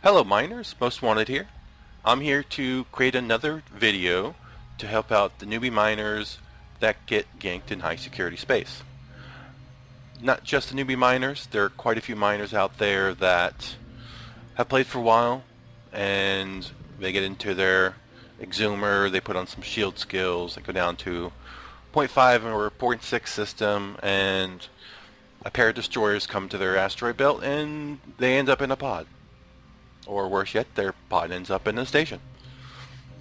Hello miners, Most Wanted here. I'm here to create another video to help out the newbie miners that get ganked in high security space. Not just the newbie miners, there are quite a few miners out there that have played for a while and they get into their exhumer, they put on some shield skills, they go down to 0.5 or 0.6 system, and a pair of destroyers come to their asteroid belt and they end up in a pod. Or worse yet, their pod ends up in a station.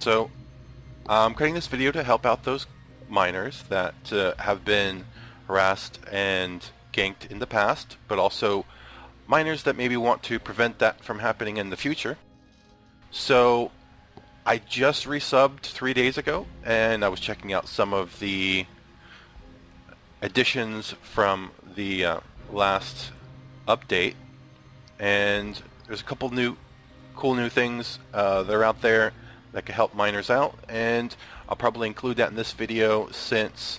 So I'm creating this video to help out those miners that have been harassed and ganked in the past, but also miners that maybe want to prevent that from happening in the future. So I just resubbed 3 days ago, and I was checking out some of the additions from the last update, and there's a couple cool new things that are out there that can help miners out, and I'll probably include that in this video since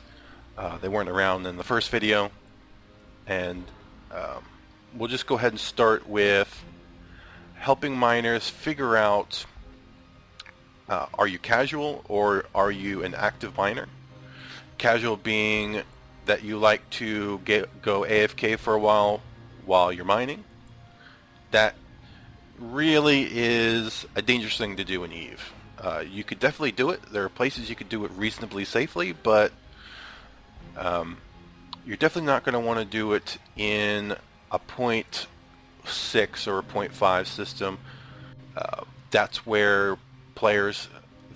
they weren't around in the first video. And we'll just go ahead and start with helping miners figure out, are you casual or are you an active miner? Casual being that you like to go AFK for a while you're mining. That really is a dangerous thing to do in EVE. You could definitely do it. There are places you could do it reasonably safely, but you're definitely not going to want to do it in a 0.6 or a 0.5 system. That's where players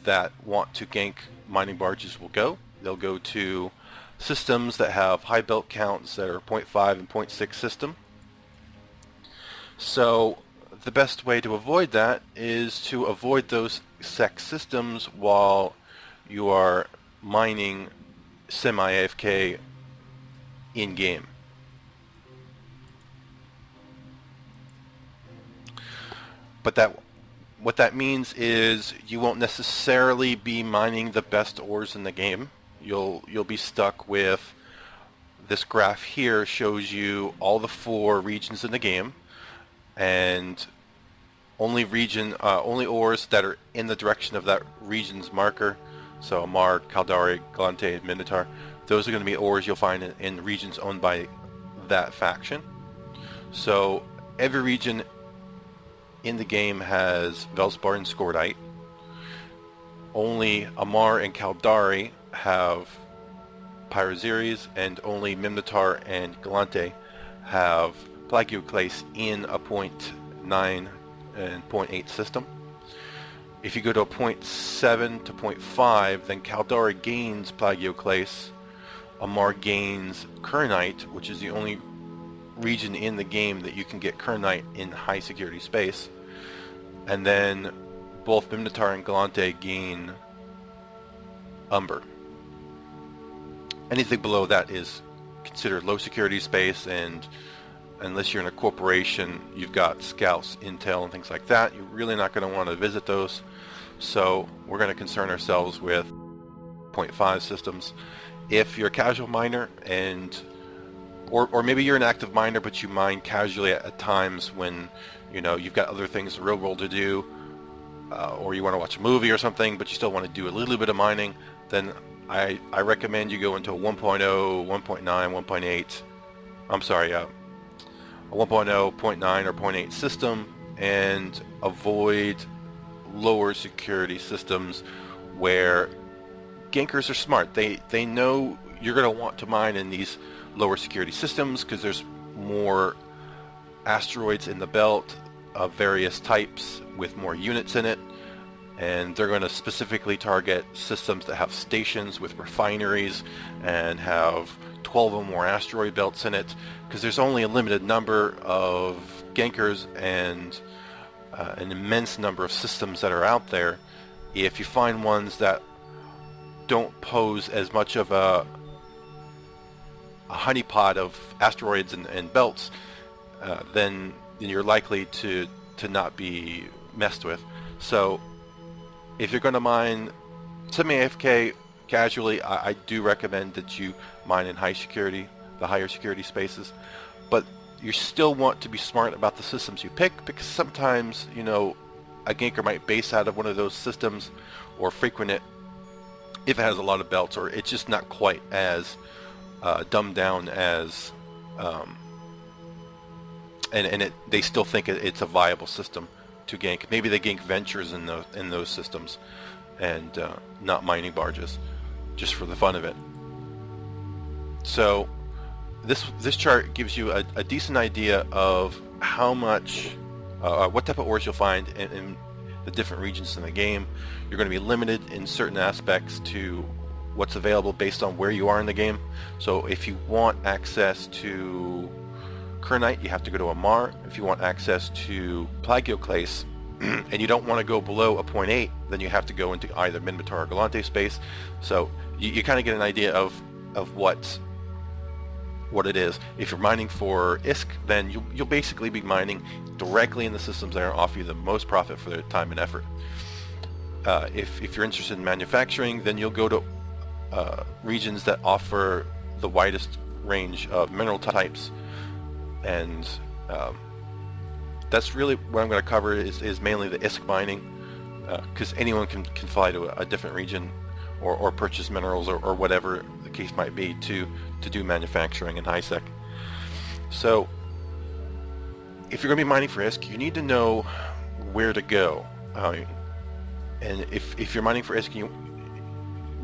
that want to gank mining barges will go. They'll go to systems that have high belt counts that are 0.5 and 0.6 system. So the best way to avoid that is to avoid those sec systems while you are mining semi-AFK in-game. But what that means is you won't necessarily be mining the best ores in the game. You'll be stuck with this graph here shows you all the 4 regions in the game, and only ores that are in the direction of that region's marker, so Amar, Caldari, Galante, Minotaur, those are going to be ores you'll find in regions owned by that faction. So every region in the game has Velspar and Scordite. Only Amar and Caldari have Pyrozeres, and only Minotaur and Galante have Plagioclase in a 0.9 and 0.8 system. If you go to a 0.7 to 0.5, then Caldari gains Plagioclase, Amar gains Kernite, which is the only region in the game that you can get Kernite in high security space, and then both Minotaur and Galante gain Umber. Anything below that is considered low security space, and unless you're in a corporation, you've got scouts, intel, and things like that, you're really not going to want to visit those. So we're going to concern ourselves with 0.5 systems. If you're a casual miner, or maybe you're an active miner but you mine casually at times when you've got other things in the real world to do, or you want to watch a movie or something but you still want to do a little bit of mining, then I recommend you go into a 1.0, 1.9, 1.8, I'm sorry, a 1.0, 0.9, or 0.8 system, and avoid lower security systems where gankers are smart. They know you're going to want to mine in these lower security systems because there's more asteroids in the belt of various types with more units in it, and they're going to specifically target systems that have stations with refineries and have 12 or more asteroid belts in it, because there's only a limited number of gankers and an immense number of systems that are out there. If you find ones that don't pose as much of a honeypot of asteroids and belts, then you're likely to not be messed with. So if you're going to mine semi-AFK casually, I do recommend that you mine in high security, the higher security spaces. But you still want to be smart about the systems you pick, because sometimes, you know, a ganker might base out of one of those systems or frequent it if it has a lot of belts, or it's just not quite as dumbed down as they still think it's a viable system to gank. Maybe they gank ventures in those systems and not mining barges, just for the fun of it. So this chart gives you a decent idea of how much, what type of ores you'll find in the different regions in the game. You're going to be limited in certain aspects to what's available based on where you are in the game. So if you want access to Kernite, you have to go to a Mar. If you want access to Plagioclase and you don't want to go below a 0.8, then you have to go into either Minmatar or Galante space. So you kind of get an idea of what it is. If you're mining for ISK, then you'll basically be mining directly in the systems that are offer you the most profit for their time and effort. If you're interested in manufacturing, then you'll go to regions that offer the widest range of mineral types, and that's really what I'm going to cover is mainly the ISK mining, because anyone can fly to a different region or purchase minerals or whatever the case might be to do manufacturing in HiSec. So if you're going to be mining for ISK, you need to know where to go. And if you're mining for ISK,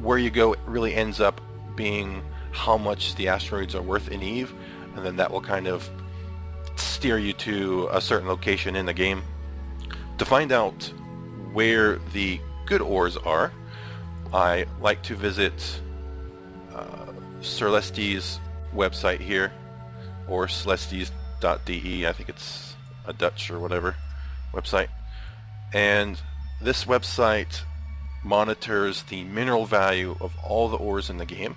where you go really ends up being how much the asteroids are worth in EVE, and then that will kind of steer you to a certain location in the game. To find out where the good ores are, I like to visit Celeste's website here, or celestes.de. I think it's a Dutch or whatever website. And this website monitors the mineral value of all the ores in the game.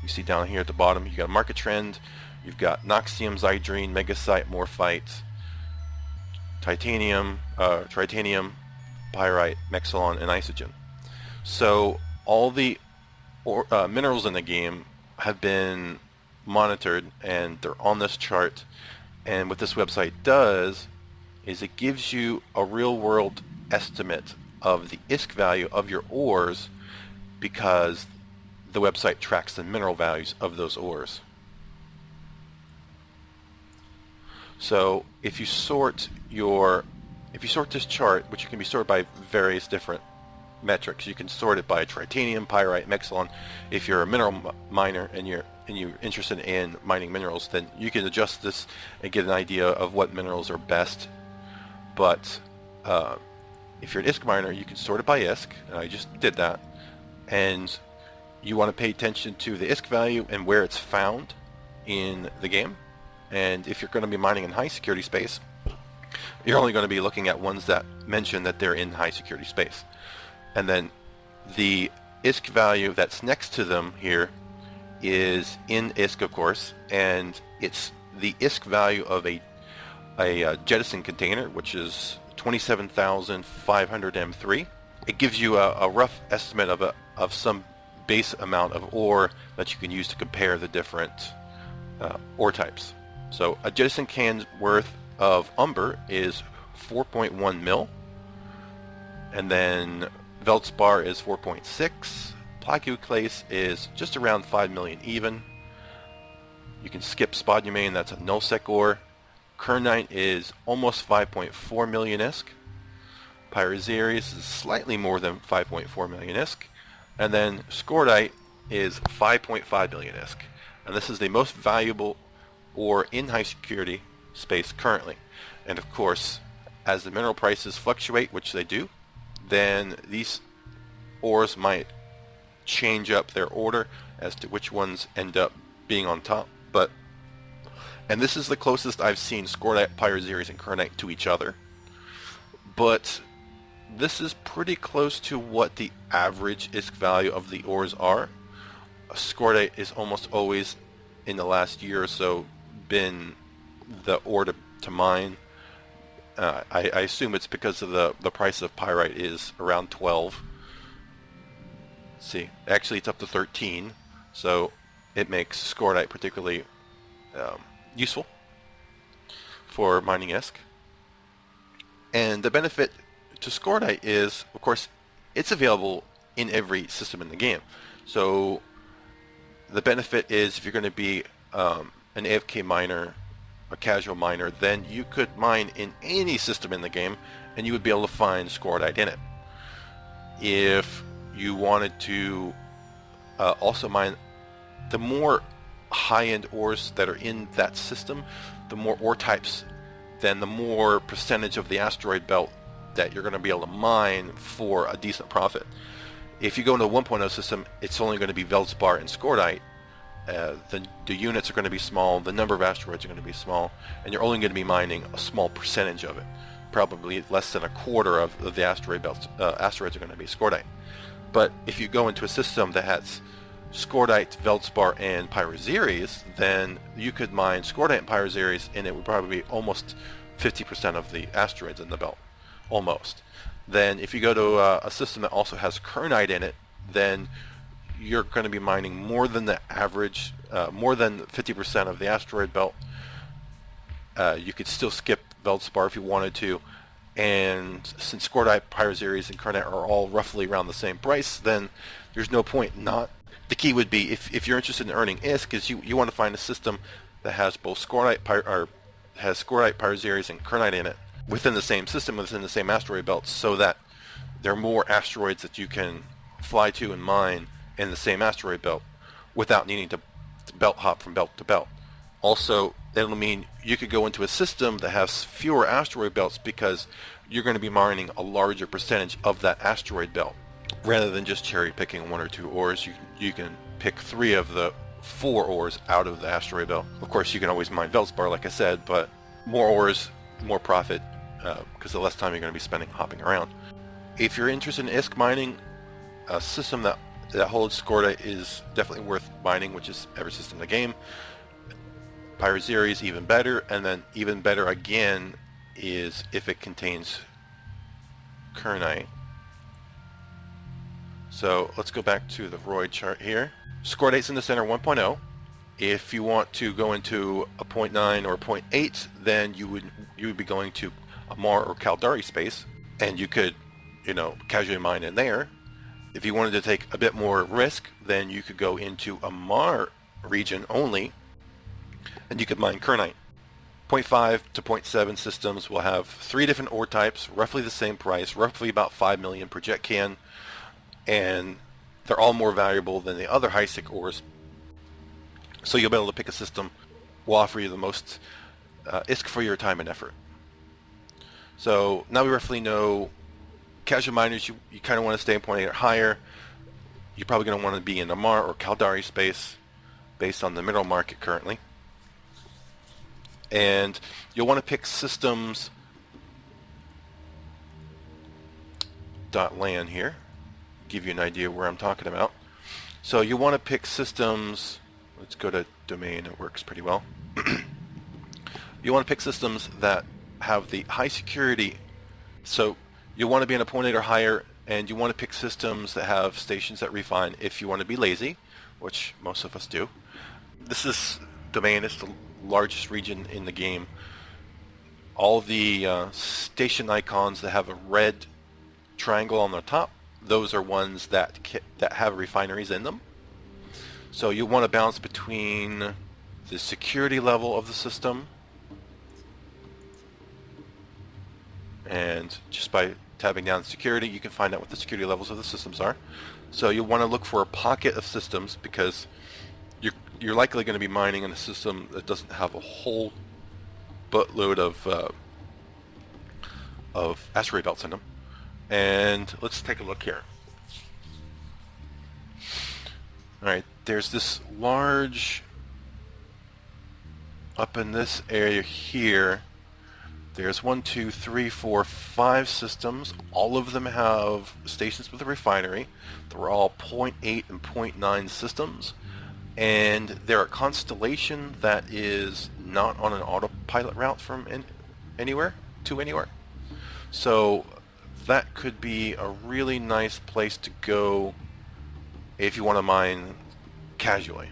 You see down here at the bottom, you got market trend, you've got Noxium, Zydrine, Megasite, Morphite, Titanium, Pyrite, Mexilon, and Isogen. So all the minerals in the game have been monitored, and they're on this chart. And what this website does is it gives you a real-world estimate of the ISK value of your ores, because the website tracks the mineral values of those ores. So if you sort this chart, which can be sorted by various different metrics, you can sort it by Titanium, Pyrite, Mexilon. If you're a mineral miner and you're interested in mining minerals, then you can adjust this and get an idea of what minerals are best. But if you're an ISK miner, you can sort it by ISK, and I just did that. And you want to pay attention to the ISK value and where it's found in the game. And if you're going to be mining in high security space, you're only going to be looking at ones that mention that they're in high security space. And then the ISK value that's next to them here is in ISK, of course, and it's the ISK value of a jettison container, which is 27,500 M3. It gives you a rough estimate of some base amount of ore that you can use to compare the different ore types. So a jettison can's worth of umber is 4.1 mil, and then Veldspar is 4.6, Plagioclase is just around 5 million even. You can skip spodumene, that's a nullsec ore. Kernite is almost 5.4 million ISK. Pyroxeres is slightly more than 5.4 million ISK. And then Scordite is 5.5 million ISK. And this is the most valuable ore in high security space currently. And of course, as the mineral prices fluctuate, which they do, then these ores might change up their order as to which ones end up being on top. And this is the closest I've seen Scordite, Pyroxeres, and Kernite to each other. But this is pretty close to what the average ISK value of the ores are. Scordite is almost always, in the last year or so, been the ore to mine. I assume it's because of the price of pyrite is around 12. Let's see, actually it's up to 13, so it makes Scordite particularly useful. for mining ISK. And the benefit to Scordite is, of course, it's available in every system in the game. So the benefit is if you're going to be an AFK miner, a casual miner, then you could mine in any system in the game and you would be able to find Scordite in it. If you wanted to also mine, the more high-end ores that are in that system, the more ore types, then the more percentage of the asteroid belt that you're going to be able to mine for a decent profit. If you go into a 1.0 system, it's only going to be Veldspar and Scordite. The units are going to be small, the number of asteroids are going to be small, and you're only going to be mining a small percentage of it. Probably less than a quarter of the asteroid belts, asteroids are going to be Scordite. But if you go into a system that has Scordite, Veldspar, and Pyroxeres, then you could mine Scordite and Pyroxeres, and it would probably be almost 50% of the asteroids in the belt. Almost. Then if you go to a system that also has Kernite in it, then you're going to be mining more than the average, more than 50% of the asteroid belt. You could still skip Veldspar if you wanted to, and since Scordite, Pyroxeres, and Kernite are all roughly around the same price, then there's no point not. The key would be, if you're interested in earning ISK, is you want to find a system that has both Scordite, Pyroxeres, and Kernite in it within the same system, within the same asteroid belt, so that there are more asteroids that you can fly to and mine in the same asteroid belt without needing to belt hop from belt to belt. Also, that'll mean you could go into a system that has fewer asteroid belts because you're going to be mining a larger percentage of that asteroid belt. Rather than just cherry picking one or two ores, you can pick 3 of the 4 ores out of the asteroid belt. Of course, you can always mine Veldspar, like I said, but more ores, more profit, because the less time you're going to be spending hopping around. If you're interested in ISK mining, a system that holds Scordite is definitely worth mining, which is every system in the game. Pyroxeres even better, and then even better again is if it contains Kernite. So let's go back to the Royd chart here. Scordite's in the center 1.0. If you want to go into a 0.9 or a 0.8, then you would be going to a Mar or Caldari space, and you could, casually mine in there. If you wanted to take a bit more risk, then you could go into a Mar region only, and you could mine Kernite. 0.5 to 0.7 systems will have 3 different ore types, roughly the same price, roughly about 5 million per jet can, and they're all more valuable than the other high-sec ores. So you'll be able to pick a system will offer you the most ISK for your time and effort. So now we roughly know casual miners, you kind of want to stay in 0.8 or higher. You're probably going to want to be in the Mar or Caldari space based on the mineral market currently. And you'll want to pick systems .lan here, give you an idea where I'm talking about. So you want to pick systems, let's go to domain, it works pretty well. You want to pick systems that have the high security, so you want to be in a 0.8 or higher, and you want to pick systems that have stations that refine if you want to be lazy, which most of us do. This is domain, it's the largest region in the game. All the station icons that have a red triangle on the top, those are ones that have refineries in them. So you want to balance between the security level of the system, and just by tabbing down security you can find out what the security levels of the systems are. So you want to look for a pocket of systems because you're likely going to be mining in a system that doesn't have a whole buttload of asteroid belts in them. And let's take a look here. Alright, there's this large, up in this area here, there's 1, 2, 3, 4, 5 systems. All of them have stations with a refinery. They're all 0.8 and 0.9 systems. And they're a constellation that is not on an autopilot route from anywhere to anywhere. So that could be a really nice place to go if you want to mine casually.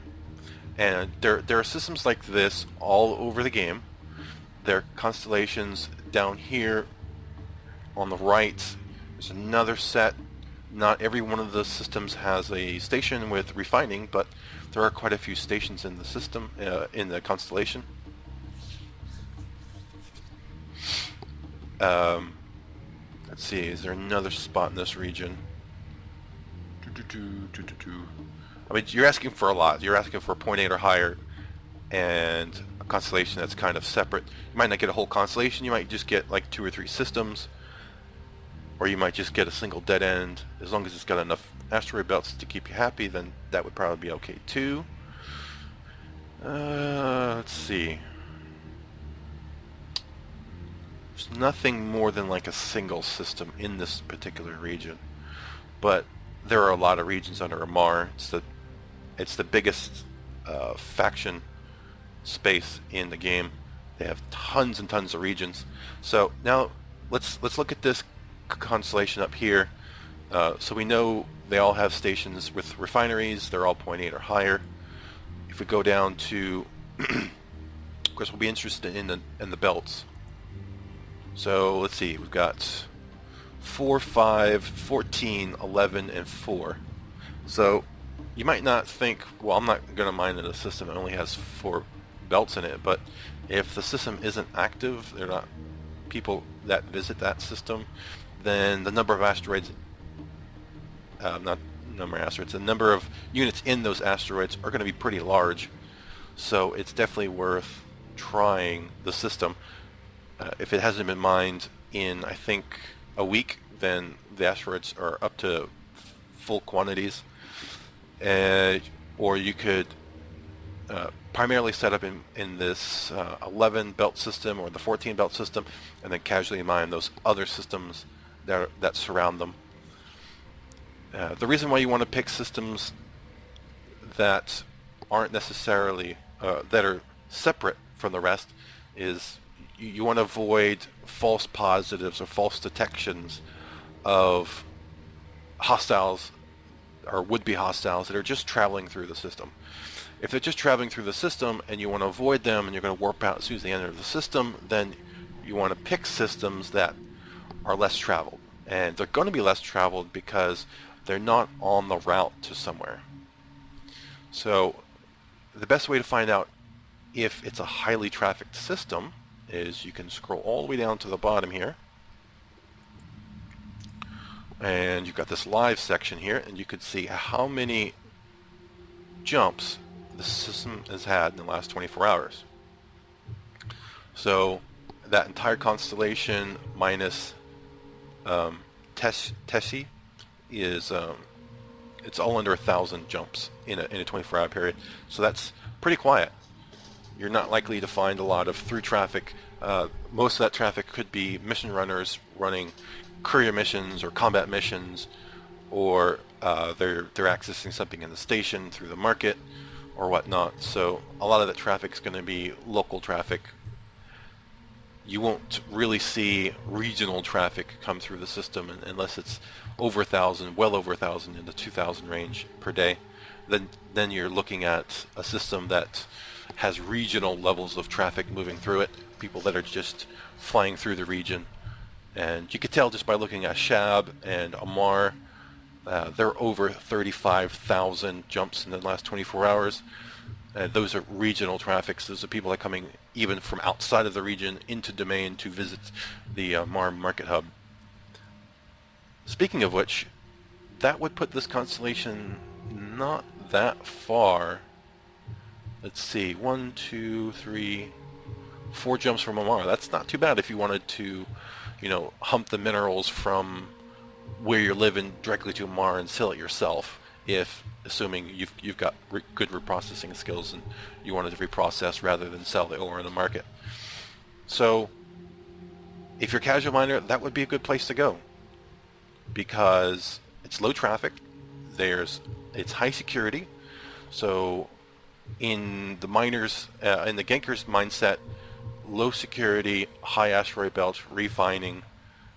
And there are systems like this all over the game. There are constellations down here on the right. There's another set. Not every one of the systems has a station with refining, but there are quite a few stations in the system, in the constellation. Let's see, is there another spot in this region? I mean, you're asking for a lot. You're asking for 0.8 or higher, and a constellation that's kind of separate. You might not get a whole constellation. You might just get like 2 or 3 systems, or you might just get a single dead end. As long as it's got enough asteroid belts to keep you happy, then that would probably be okay too. Let's see. There's nothing more than like a single system in this particular region, but there are a lot of regions under Amar. It's the biggest faction space in the game. They have tons and tons of regions. So now let's look at this constellation up here. So we know they all have stations with refineries. They're all 0.8 or higher. If we go down to, of course, we'll be interested in the belts. So let's see, we've got 4, 5, 14, 11, and 4. So you might not think, well, I'm not going to mine in a system that only has 4 belts in it, but if the system isn't active, they're not people that visit that system, then the number of asteroids, not number of asteroids, the number of units in those asteroids are going to be pretty large. So it's definitely worth trying the system. If it hasn't been mined in, I think, a week, then the asteroids are up to full quantities. Or you could primarily set up in this 11 belt system or the 14 belt system, and then casually mine those other systems that surround them. The reason why you want to pick systems that aren't necessarily that are separate from the rest is you want to avoid false positives or false detections of hostiles or would-be hostiles that are just traveling through the system. If they're just traveling through the system and you want to avoid them and you're going to warp out as soon as they enter the system, then you want to pick systems that are less traveled. And they're going to be less traveled because they're not on the route to somewhere. So the best way to find out if it's a highly trafficked system is you can scroll all the way down to the bottom here, and you've got this live section here, and you could see how many jumps the system has had in the last 24 hours. So that entire constellation minus Tessie is it's all under 1,000 jumps in a 24-hour period. So that's pretty quiet. You're not likely to find a lot of through traffic. Most of that traffic could be mission runners running courier missions or combat missions, or they're accessing something in the station through the market or whatnot. So a lot of that traffic is going to be local traffic. You won't really see regional traffic come through the system unless it's over 1,000, well over 1,000 in the 2,000 range per day. Then you're looking at a system that has regional levels of traffic moving through it, people that are just flying through the region. And you could tell just by looking at Shab and Amar, they're over 35,000 jumps in the last 24 hours. Those are regional traffics. Those are people that are coming even from outside of the region into domain to visit the Amar market hub. Speaking of which, that would put this constellation not that far. Let's see, 1, 2, 3, 4 jumps from Amar. That's not too bad if you wanted to, hump the minerals from where you're living directly to Amar and sell it yourself, assuming you've got good reprocessing skills and you wanted to reprocess rather than sell the ore in the market. So if you're a casual miner, that would be a good place to go because it's low traffic, it's high security. So in the miners, in the gankers mindset, low security, high asteroid belt, refining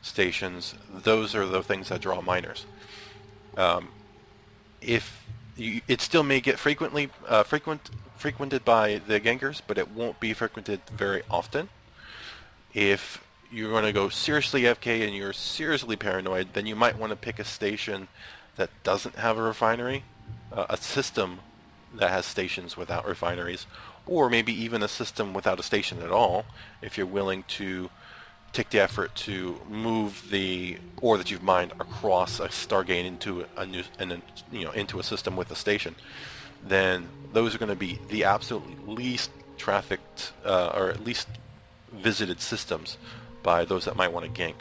stations, those are the things that draw miners. It still may get frequented by the gankers, but it won't be frequented very often. If you're going to go seriously FK and you're seriously paranoid, then you might want to pick a station that doesn't have a refinery, a system that has stations without refineries, or maybe even a system without a station at all, if you're willing to take the effort to move the ore that you've mined across a Stargate into a new, and then, into a system with a station. Then those are going to be the absolutely least trafficked, or at least visited systems by those that might want to gank.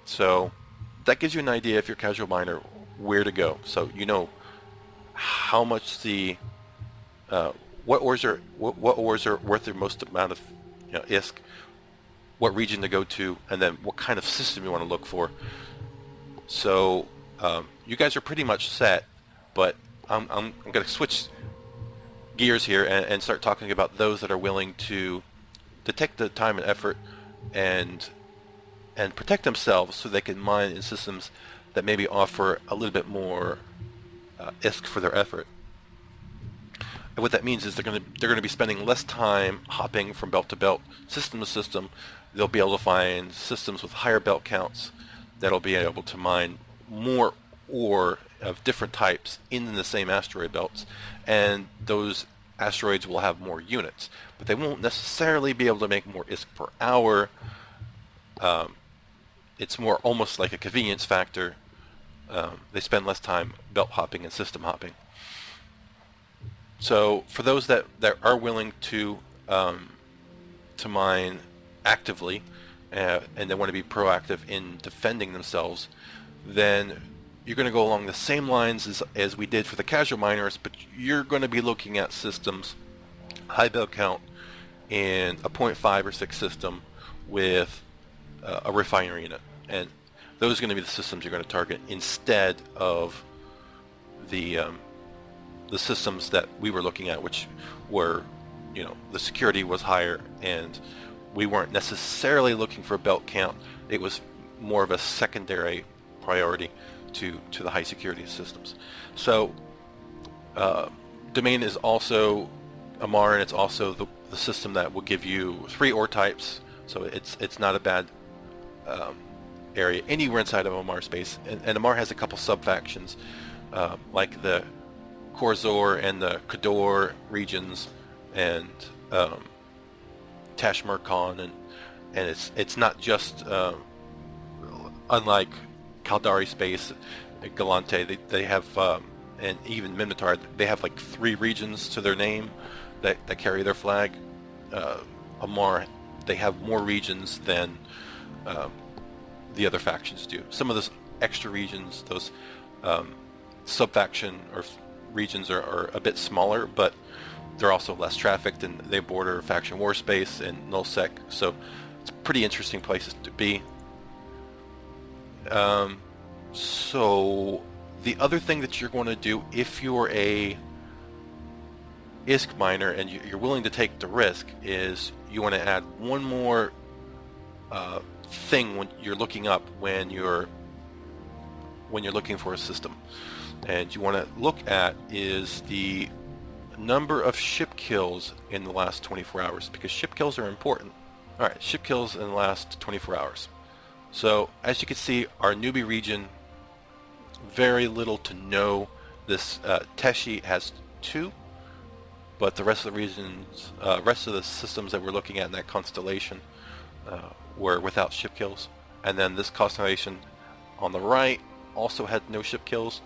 So that gives you an idea, if you're a casual miner, where to go. So you know how much the what ores are worth the most amount of ISK, what region to go to, and then what kind of system you want to look for. So you guys are pretty much set, but I'm going to switch gears here and start talking about those that are willing to take the time and effort and protect themselves so they can mine in systems that maybe offer a little bit more ISK for their effort. And what that means is they're going to be spending less time hopping from belt to belt, system to system. They'll be able to find systems with higher belt counts that'll be able to mine more ore of different types in the same asteroid belts, and those asteroids will have more units, but they won't necessarily be able to make more ISK per hour. It's more almost like a convenience factor. They spend less time belt hopping and system hopping. So for those that are willing to mine actively and they want to be proactive in defending themselves, then you're going to go along the same lines as we did for the casual miners, but you're going to be looking at systems, high belt count, in a 0.5 or 6 system with a refinery in it. And those are going to be the systems you're going to target instead of the systems that we were looking at, which were, the security was higher and we weren't necessarily looking for a belt count. It was more of a secondary priority to the high security systems. So Domain is also Amar, and it's also the system that will give you 3 ore types, so it's not a bad area anywhere inside of Amar space. And Amar has a couple sub-factions, like the Korzor and the Kador regions, and Tashmurkon, and it's not just unlike Kaldari space, Galante, they have, and even Minmatar, they have like 3 regions to their name that carry their flag. Amar, they have more regions than the other factions do. Some of those extra regions, those sub-faction or regions are a bit smaller, but they're also less trafficked, and they border faction war space and nullsec, so it's pretty interesting places to be. So the other thing that you're going to do if you're a ISK miner and you're willing to take the risk is you want to add one more thing when you're looking up when you're looking for a system, and you want to look at is the number of ship kills in the last 24 hours, because ship kills are important. Alright, ship kills in the last 24 hours. So as you can see, our newbie region, very little to no. This Teshi has 2, but the rest of the regions, rest of the systems that we're looking at in that constellation were without ship kills. And then this constellation on the right also had no ship kills.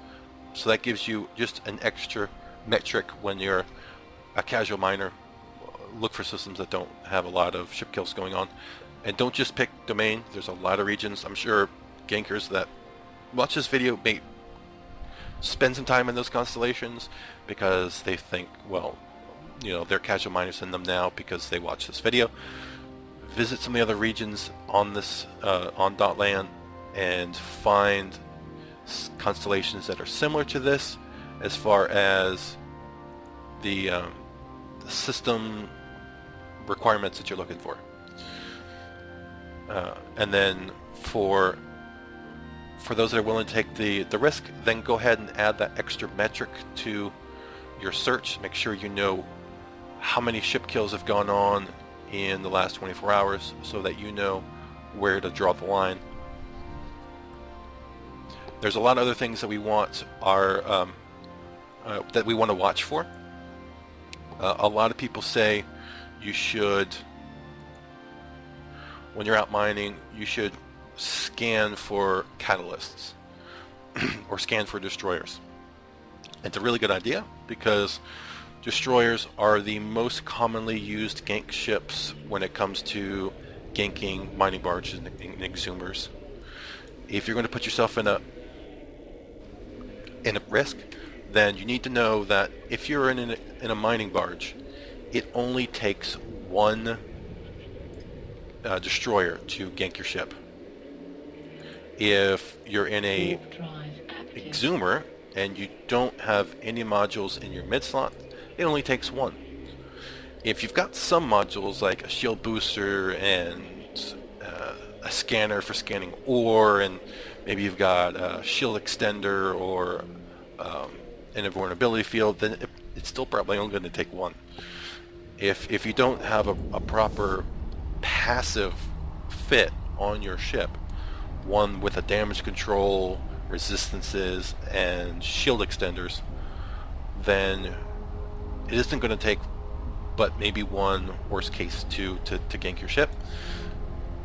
So that gives you just an extra metric when you're a casual miner. Look for systems that don't have a lot of ship kills going on. And don't just pick Domain. There's a lot of regions. I'm sure gankers that watch this video may spend some time in those constellations because they think, well, they're casual miners in them now because they watch this video. Visit some of the other regions on this on .land and find constellations that are similar to this as far as the system requirements that you're looking for. And then for those that are willing to take the risk, then go ahead and add that extra metric to your search. Make sure you know how many ship kills have gone on in the last 24 hours so that you know where to draw the line. There's a lot of other things that we want that we want to watch for. A lot of people say you should, when you're out mining, you should scan for catalysts or scan for destroyers. It's a really good idea because destroyers are the most commonly used gank ships when it comes to ganking mining barges and exhumers. If you're going to put yourself in a risk, then you need to know that if you're in a mining barge, it only takes one destroyer to gank your ship. If you're in a exhumer and you don't have any modules in your mid slot, it only takes one. If you've got some modules like a shield booster and a scanner for scanning ore, and maybe you've got a shield extender or an invulnerability field, then it's still probably only going to take one. If you don't have a proper passive fit on your ship, one with a damage control, resistances, and shield extenders, then it isn't going to take but maybe one, worst case two, to gank your ship.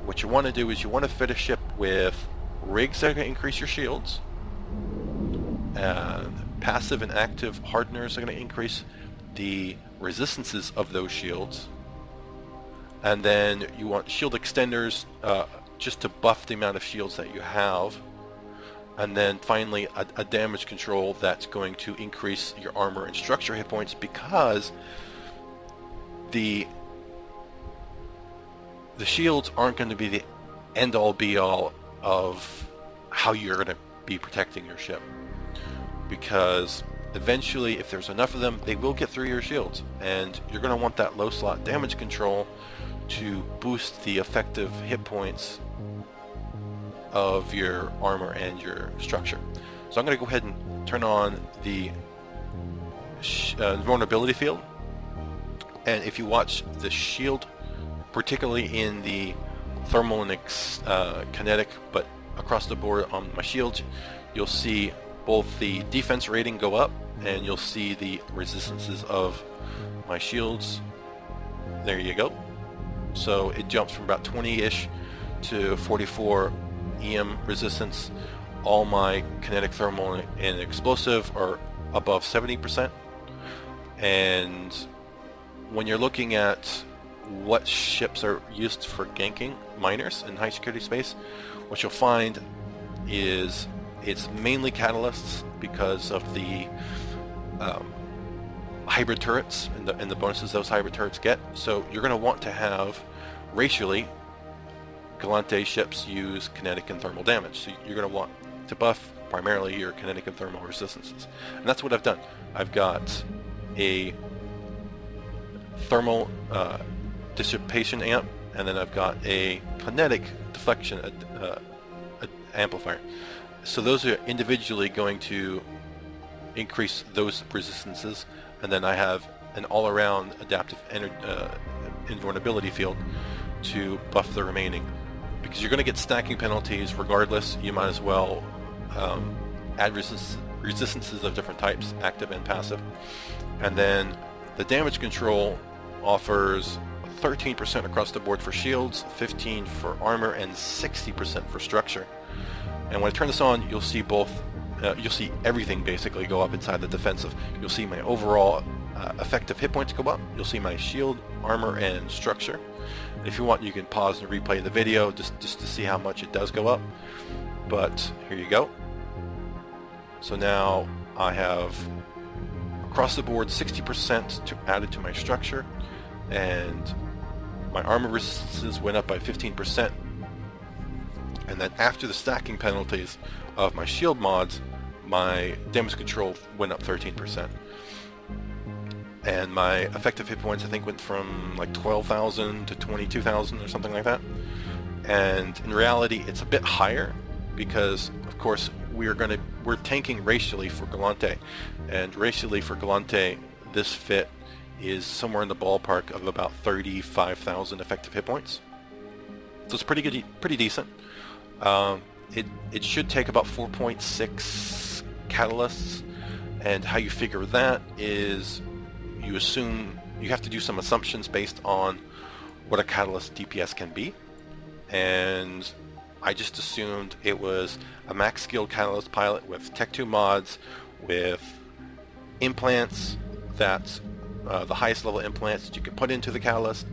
What you want to do is you want to fit a ship with rigs that are going to increase your shields, passive and active hardeners are going to increase the resistances of those shields, and then you want shield extenders just to buff the amount of shields that you have, and then finally a damage control that's going to increase your armor and structure hit points, because the shields aren't going to be the end-all be-all of how you're going to be protecting your ship, because eventually if there's enough of them, they will get through your shields, and you're going to want that low slot damage control to boost the effective hit points of your armor and your structure. So I'm going to go ahead and turn on the vulnerability field, and if you watch the shield, particularly in the thermal and kinetic, but across the board on my shields, you'll see both the defense rating go up, and you'll see the resistances of my shields. There you go. So it jumps from about 20-ish to 44 EM resistance. All my kinetic, thermal, and explosive are above 70%. And when you're looking at what ships are used for ganking miners in high security space, what you'll find is it's mainly catalysts because of the hybrid turrets and the bonuses those hybrid turrets get. So you're going to want to have, racially, Galante ships use kinetic and thermal damage. So you're going to want to buff primarily your kinetic and thermal resistances. And that's what I've done. I've got a thermal dissipation amp, and then I've got a kinetic deflection amplifier. So those are individually going to increase those resistances, and then I have an all-around adaptive invulnerability field to buff the remaining. Because you're going to get stacking penalties regardless, you might as well add resistances of different types, active and passive. And then the damage control offers 13% across the board for shields, 15% for armor, and 60% for structure. And when I turn this on, you'll see both. You'll see everything basically go up inside the defensive. You'll see my overall effective hit points go up. You'll see my shield, armor, and structure. If you want, you can pause and replay the video just to see how much it does go up. But here you go. So now I have across the board 60% added to my structure, and my armor resistances went up by 15%. And then after the stacking penalties of my shield mods, my damage control went up 13%. And my effective hit points, I think, went from like 12,000 to 22,000 or something like that. And in reality, it's a bit higher because, of course, we're tanking racially for Galante. And racially for Galante, this fit is somewhere in the ballpark of about 35,000 effective hit points. So it's pretty good, pretty decent. It should take about 4.6 catalysts, and how you figure that is you assume you have to do some assumptions based on what a catalyst DPS can be, and I just assumed it was a max skilled catalyst pilot with Tech 2 mods, with implants that's the highest level implants that you can put into the catalyst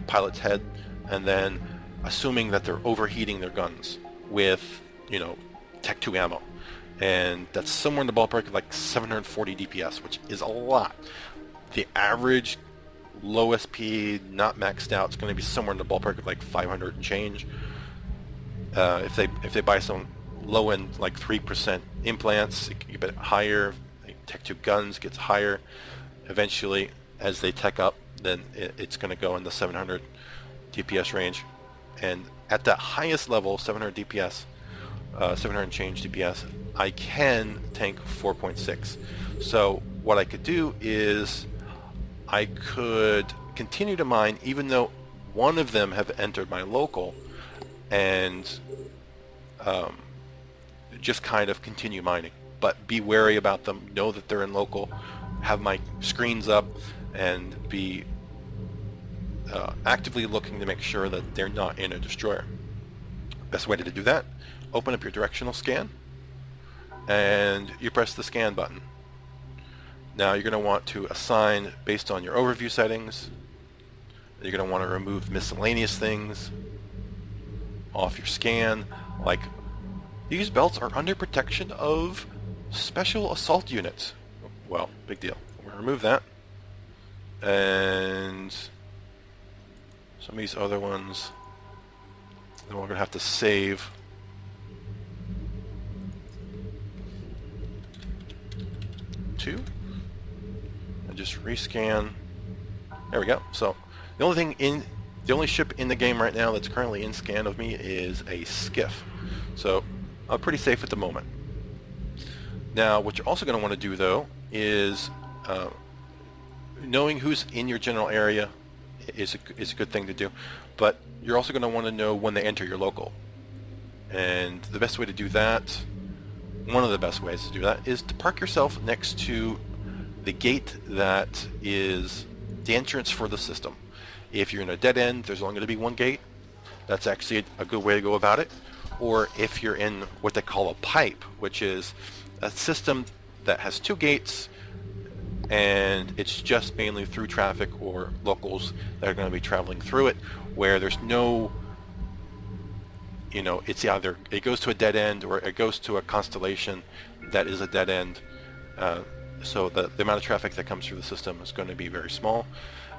pilot's head, and then assuming that they're overheating their guns with, you know, Tech 2 ammo. And that's somewhere in the ballpark of like 740 DPS, which is a lot. The average low SP, not maxed out, is going to be somewhere in the ballpark of like 500 and change. If they buy some low end like 3% implants, it get a bit higher. Tech 2 guns gets higher. Eventually, as they tech up, then it's going to go in the 700 DPS range. And at that highest level, 700 DPS, 700 and change DPS, I can tank 4.6. So what I could do is I could continue to mine even though one of them have entered my local, and just kind of continue mining. But be wary about them, know that they're in local, have my screens up, and be actively looking to make sure that they're not in a destroyer. Best way to do that, open up your directional scan, and you press the scan button. Now you're going to want to assign based on your overview settings. You're going to want to remove miscellaneous things off your scan, like these belts are under protection of special assault units. Well, big deal. We're going to remove that. And some of these other ones, then we're going to have to save. Two. And just rescan. There we go. So the only ship in the game right now that's currently in scan of me is a skiff. So I'm pretty safe at the moment. Now what you're also going to want to do though is knowing who's in your general area is a good thing to do, but you're also going to want to know when they enter your local. And the best way to do that, one of the best ways to do that, is to park yourself next to the gate that is the entrance for the system. If you're in a dead end, there's only going to be one gate. That's actually a good way to go about it. Or if you're in what they call a pipe, which is a system that has two gates, and it's just mainly through traffic or locals that are going to be traveling through it, where there's no, you know, it's either it goes to a dead end or it goes to a constellation that is a dead end. So the amount of traffic that comes through the system is going to be very small.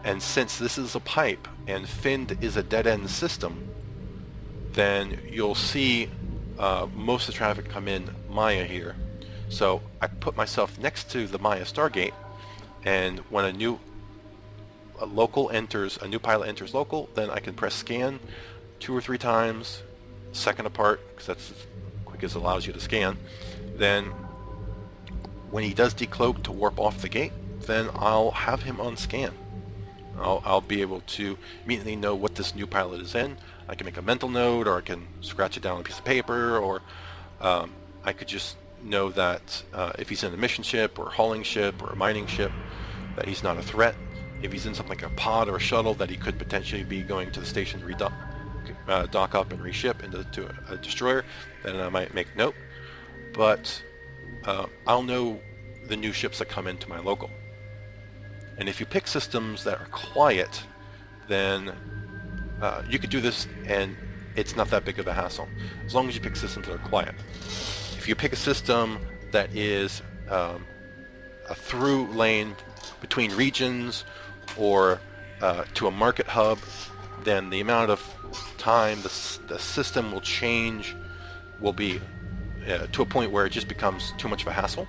And since this is a pipe and Find is a dead end system, then you'll see most of the traffic come in Maya here. So I put myself next to the Maya Stargate, and when a new pilot enters local, then I can press scan 2 or 3 times, second apart, because that's as quick as it allows you to scan. Then when he does decloak to warp off the gate, then I'll have him on scan. I'll be able to immediately know what this new pilot is in. I can make a mental note, or I can scratch it down on a piece of paper, or I could just know that if he's in a mission ship or a hauling ship or a mining ship, that he's not a threat. If he's in something like a pod or a shuttle, that he could potentially be going to the station to dock up and reship into a destroyer, then I might make note. But I'll know the new ships that come into my local. And if you pick systems that are quiet, then you could do this and it's not that big of a hassle, as long as you pick systems that are quiet. If you pick a system that is a through lane between regions or to a market hub, then the amount of time the system will change will be to a point where it just becomes too much of a hassle.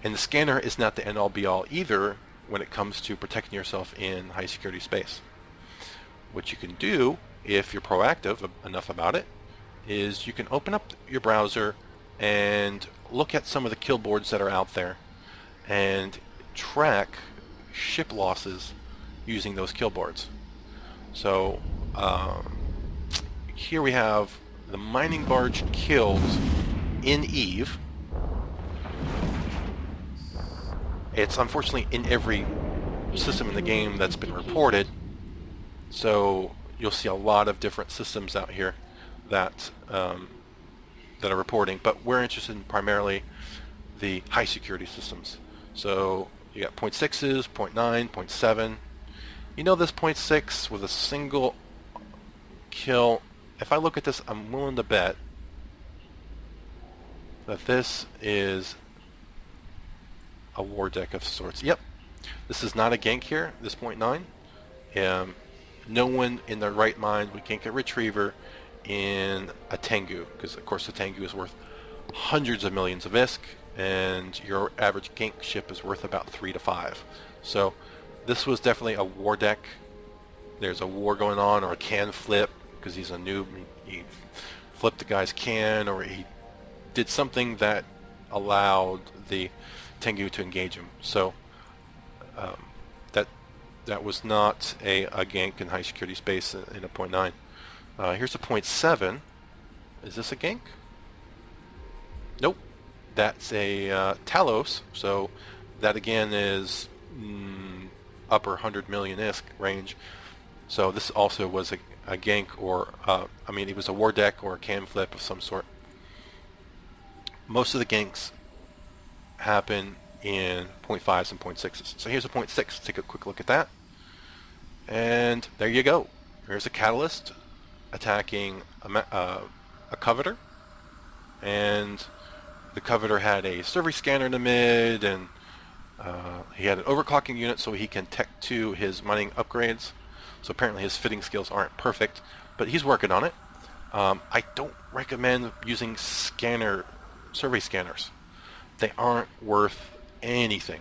And the scanner is not the end-all be-all either when it comes to protecting yourself in high security space. What you can do, if you're proactive enough about it, is you can open up your browser and look at some of the kill boards that are out there. And track ship losses using those kill boards. So here we have the mining barge killed in Eve. It's unfortunately in every system in the game that's been reported, so you'll see a lot of different systems out here that that are reporting, but we're interested in primarily the high security systems. So you got 0.6s, 0.9, 0.7. You know, this 0.6 with a single kill, if I look at this, I'm willing to bet that this is a war deck of sorts. Yep, this is not a gank here, this 0.9. No one in their right mind would gank a retriever in a Tengu, because of course the Tengu is worth hundreds of millions of ISK, and your average gank ship is worth about 3 to 5. So this was definitely a war deck. There's a war going on, or a can flip, because he's a noob. He flipped the guy's can, or he did something that allowed the Tengu to engage him. So that was not a gank in high security space in a 0.9. Here's a 0.7. Is this a gank? Nope. That's a Talos. So that again is upper 100 million ISK range. So this also was a gank, or I mean, it was a war deck or a can flip of some sort. Most of the ganks happen in 0.5s and 0.6s. So here's a 0.6. Let's take a quick look at that. And there you go. Here's a catalyst attacking a coveter. And the coveter had a survey scanner in the mid, and he had an overclocking unit so he can tech to his mining upgrades. So apparently his fitting skills aren't perfect, but he's working on it. I don't recommend using survey scanners. They aren't worth anything.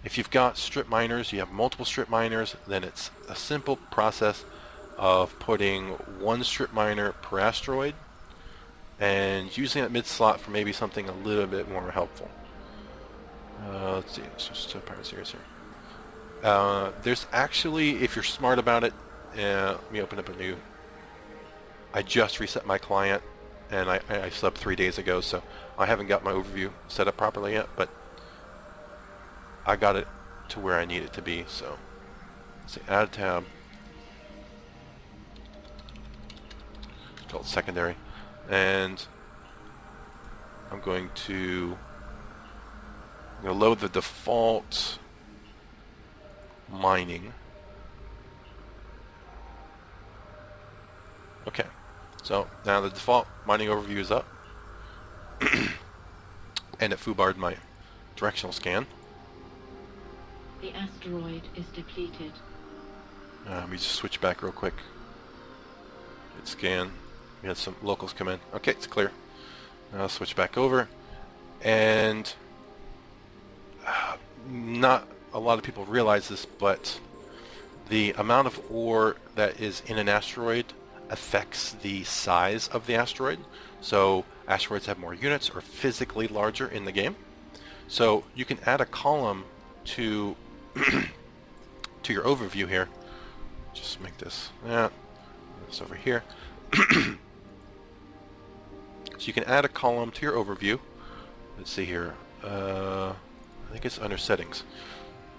If you've got strip miners, you have multiple strip miners, then it's a simple process of putting one strip miner per asteroid and using that mid slot for maybe something a little bit more helpful. Let's see, let's just Pirate Series here. There's actually, if you're smart about it, let me open up a new. I just reset my client, and I slept 3 days ago, so I haven't got my overview set up properly yet, but I got it to where I need it to be. So let's see, add tab. It's called secondary, and I'm going to load the default mining. Okay, so now the default mining overview is up, and it foobarred my directional scan. The asteroid is depleted. Let me just switch back real quick. Hit scan. We had some locals come in. Okay, it's clear. Now I'll switch back over, and not a lot of people realize this, but the amount of ore that is in an asteroid affects the size of the asteroid. So asteroids have more units, or physically larger in the game. So you can add a column to to your overview here. Just make this over here. So you can add a column to your overview. Let's see here. I think it's under settings,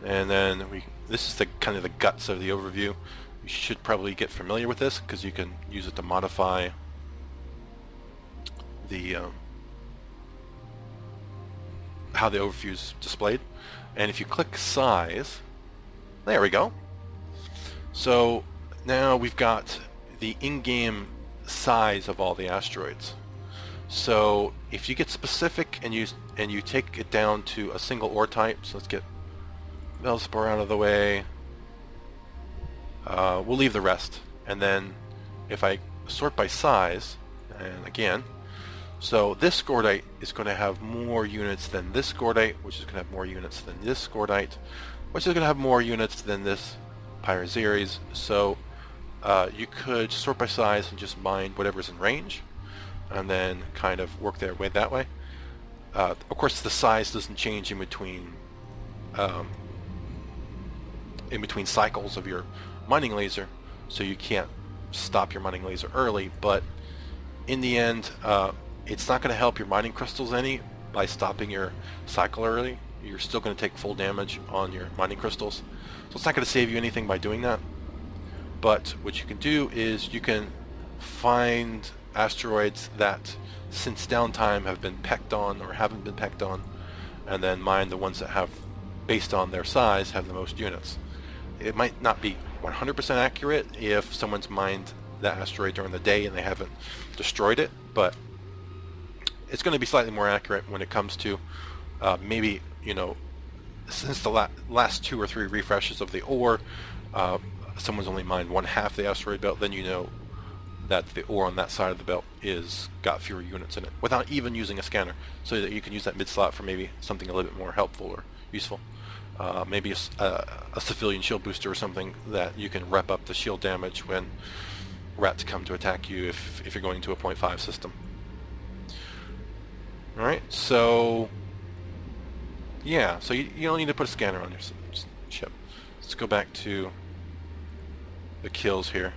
and then this is the kind of the guts of the overview. You should probably get familiar with this, because you can use it to modify the how the overview is displayed. And if you click size, there we go. So now we've got the in-game size of all the asteroids. So if you get specific and you take it down to a single ore type, so let's get Velspor out of the way. We'll leave the rest, and then if I sort by size, and again, so this Scordite is going to have more units than this Scordite, which is going to have more units than this Scordite, which is going to have more units than this Pyrozeres. So you could sort by size and just mine whatever's in range, and then kind of work their way that way. Of course, the size doesn't change in between um, in between cycles of your mining laser, so you can't stop your mining laser early. But in the end, it's not going to help your mining crystals any by stopping your cycle early. You're still going to take full damage on your mining crystals, so it's not going to save you anything by doing that. But what you can do is you can find asteroids that since downtime have been pecked on or haven't been pecked on, and then mine the ones that have, based on their size, have the most units. It might not be 100% accurate if someone's mined that asteroid during the day and they haven't destroyed it, but it's going to be slightly more accurate when it comes to maybe, you know, since the last 2 or 3 refreshes of the ore, someone's only mined 1/2 the asteroid belt, then you know that the ore on that side of the belt is got fewer units in it, without even using a scanner, so that you can use that mid slot for maybe something a little bit more helpful or useful. Maybe a civilian shield booster or something that you can rep up the shield damage when rats come to attack you if you're going to a 0.5 system. Alright, so yeah, so you don't need to put a scanner on your ship. Let's go back to the kills here.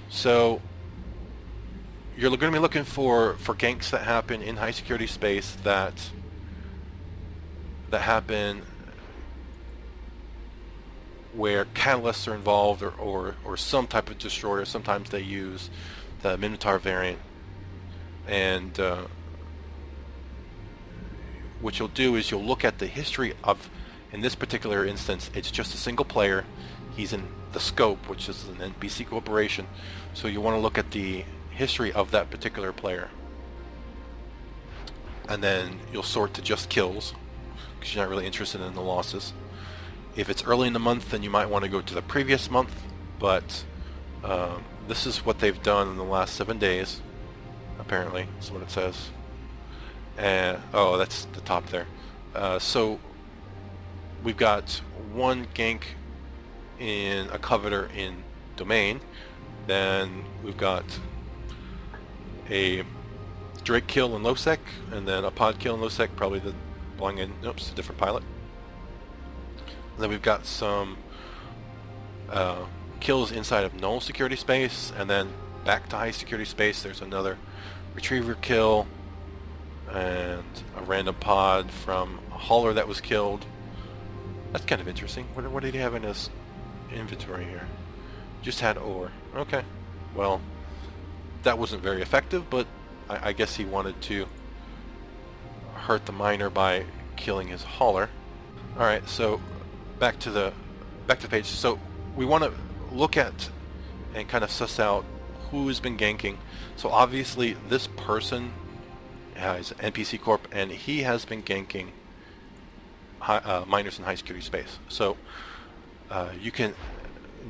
So you're going to be looking for ganks that happen in high security space that happen where catalysts are involved or some type of destroyer. Sometimes they use the Minotaur variant, and what you'll do is you'll look at the history of, in this particular instance, it's just a single player. He's in the scope, which is an NPC corporation, so you want to look at the history of that particular player, and then you'll sort to just kills because you're not really interested in the losses. If it's early in the month, then you might want to go to the previous month, but this is what they've done in the last 7 days, apparently. That's what it says. And oh, that's the top there. So we've got one gank in a coveter in domain, then we've got a Drake kill in low sec, and then a pod kill in low sec, probably the belonging in, nope, it's a different pilot. And then we've got some kills inside of null security space, and then back to high security space there's another retriever kill and a random pod from a hauler that was killed. That's kind of interesting. What did he have in his inventory here? Just had ore. Okay. Well, that wasn't very effective, but I guess he wanted to hurt the miner by killing his hauler. Alright, so back to the page. So we want to look at and kind of suss out who has been ganking. So obviously this person is an NPC Corp, and he has been ganking miners in high security space. So you can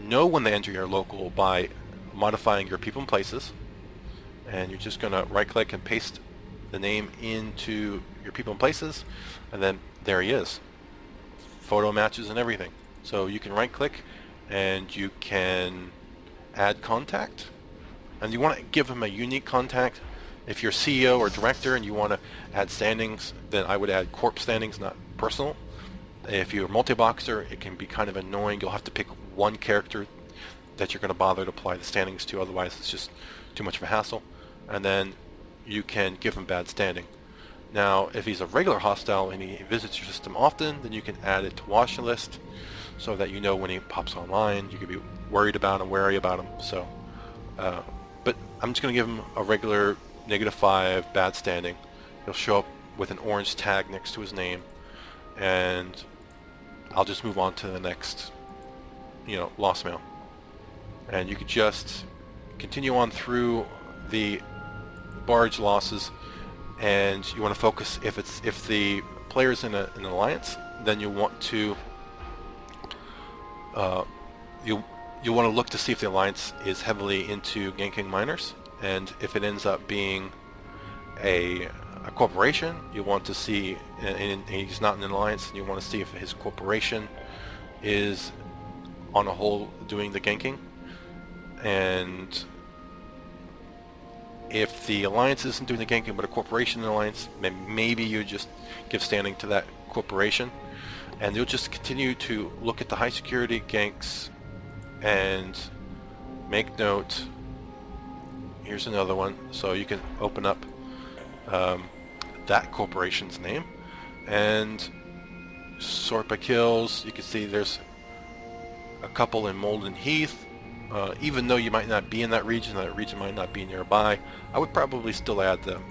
know when they enter your local by modifying your people and places, and you're just going to right click and paste the name into your people and places, and then there he is. Photo matches and everything. So you can right click and you can add contact, and you want to give him a unique contact. If you're CEO or director and you want to add standings, then I would add corp standings, not personal. If you're a multi-boxer, it can be kind of annoying. You'll have to pick one character that you're going to bother to apply the standings to, otherwise it's just too much of a hassle. And then you can give him bad standing. Now, if he's a regular hostile and he visits your system often, then you can add it to watch list so that you know when he pops online. You can be worried about him, wary about him. So, but I'm just going to give him a regular -5 bad standing. He'll show up with an orange tag next to his name, and I'll just move on to the next, loss mail. And you could just continue on through the barge losses, and you want to focus if the player's in an alliance, then you want to you want to look to see if the alliance is heavily into ganking miners, and if it ends up being a corporation, you want to see, and he's not in an alliance, and you want to see if his corporation is on a whole doing the ganking. And If the alliance isn't doing the ganking, but a corporation alliance, maybe you just give standing to that corporation, and you'll just continue to look at the high security ganks and make note. Here's another one, so you can open up that corporation's name and sort by kills. You can see there's a couple in Molden Heath. Even though you might not be in that region might not be nearby, I would probably still add them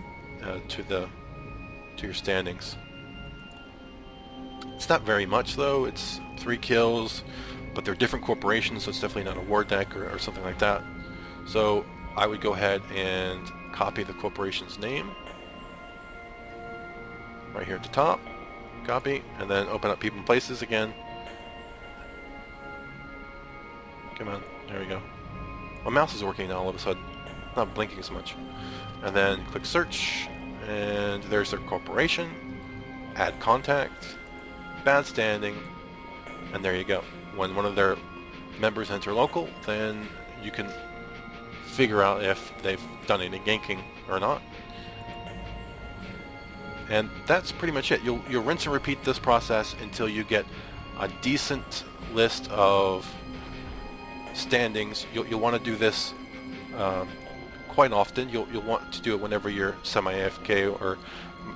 to your standings. It's not very much though. It's 3 kills, but they're different corporations, so it's definitely not a war deck or something like that. So I would go ahead and copy the corporation's name right here at the top, copy, and then open up people and places again. Come on, there we go. My mouse is working now all of a sudden, not blinking as much. And then click search, and there's their corporation, add contact, bad standing, and there you go. When one of their members enter local, then you can figure out if they've done any ganking or not. And that's pretty much it. You'll rinse and repeat this process until you get a decent list of standings. You'll want to do this quite often. You'll want to do it whenever you're semi-AFK, or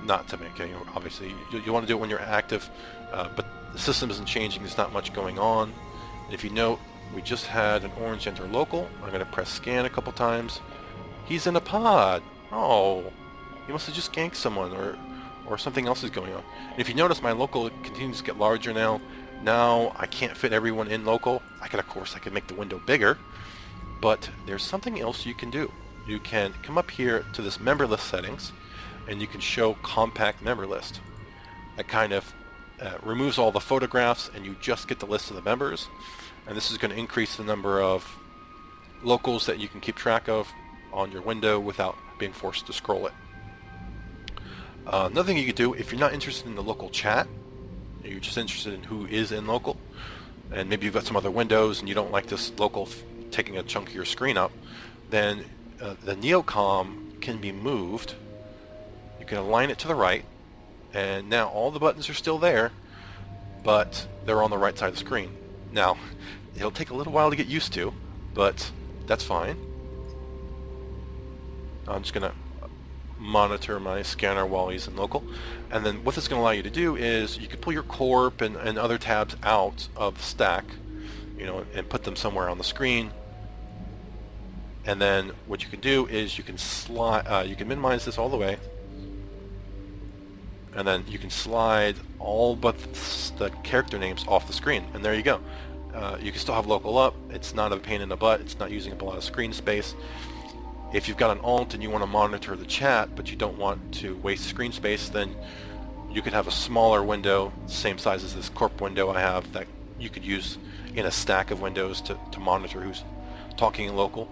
not semi-AFK, obviously. You want to do it when you're active, but the system isn't changing. There's not much going on. And if you note, we just had an orange enter local. I'm going to press scan a couple times. He's in a pod. Oh, he must have just ganked someone, or something else is going on. And if you notice, my local continues to get larger now. Now I can't fit everyone in local. Of course, I could make the window bigger, but there's something else you can do. You can come up here to this member list settings, and you can show compact member list. That kind of removes all the photographs, and you just get the list of the members. And this is going to increase the number of locals that you can keep track of on your window without being forced to scroll it. Another thing you could do, if you're not interested in the local chat, you're just interested in who is in local, and maybe you've got some other windows and you don't like this local taking a chunk of your screen up, then the neocom can be moved. You can align it to the right, and now all the buttons are still there, but they're on the right side of the screen. Now, it'll take a little while to get used to, but that's fine. I'm just going to monitor my scanner while he's in local. And then what this is going to allow you to do is you can pull your corp and other tabs out of the stack, and put them somewhere on the screen. And then what you can do is you can slide, you can minimize this all the way, and then you can slide all but the character names off the screen, and there you go. You can still have local up. It's not a pain in the butt. It's not using up a lot of screen space. If you've got an alt and you want to monitor the chat, but you don't want to waste screen space, then you could have a smaller window, same size as this corp window I have, that you could use in a stack of windows to monitor who's talking in local.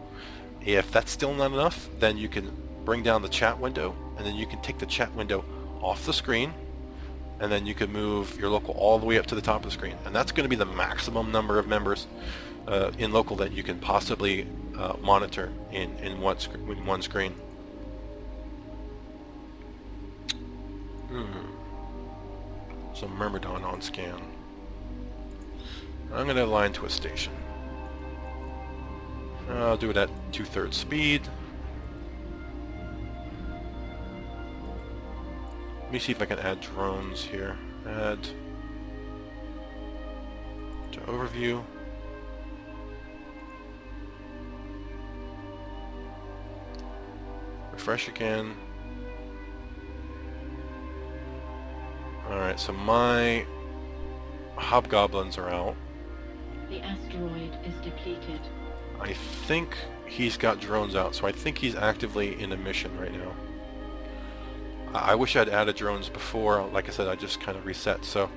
If that's still not enough, then you can bring down the chat window, and then you can take the chat window off the screen, and then you can move your local all the way up to the top of the screen. And that's going to be the maximum number of members in local that you can possibly monitor in one screen. So Myrmidon on scan. I'm going to align to a station. I'll do it at 2/3 speed. Let me see if I can add drones here. Add to overview. Refresh again. Alright, so my hobgoblins are out. The asteroid is depleted. I think he's got drones out, so I think he's actively in a mission right now. I wish I'd added drones before. Like I said, I just kind of reset. So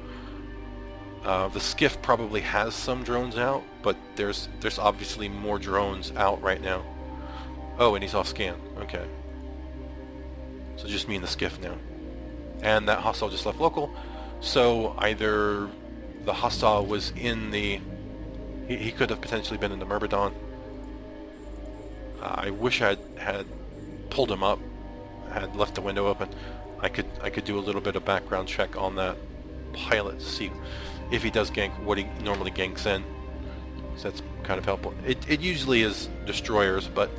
the skiff probably has some drones out, but there's obviously more drones out right now. Oh, and he's off scan. Okay. So just me and the skiff now. And that hostile just left local. So either the hostile was in the... He could have potentially been in the Myrmidon. I wish I'd had pulled him up, had left the window open, I could do a little bit of background check on that pilot to see if he does gank, what he normally ganks in. So that's kind of helpful. It usually is destroyers, but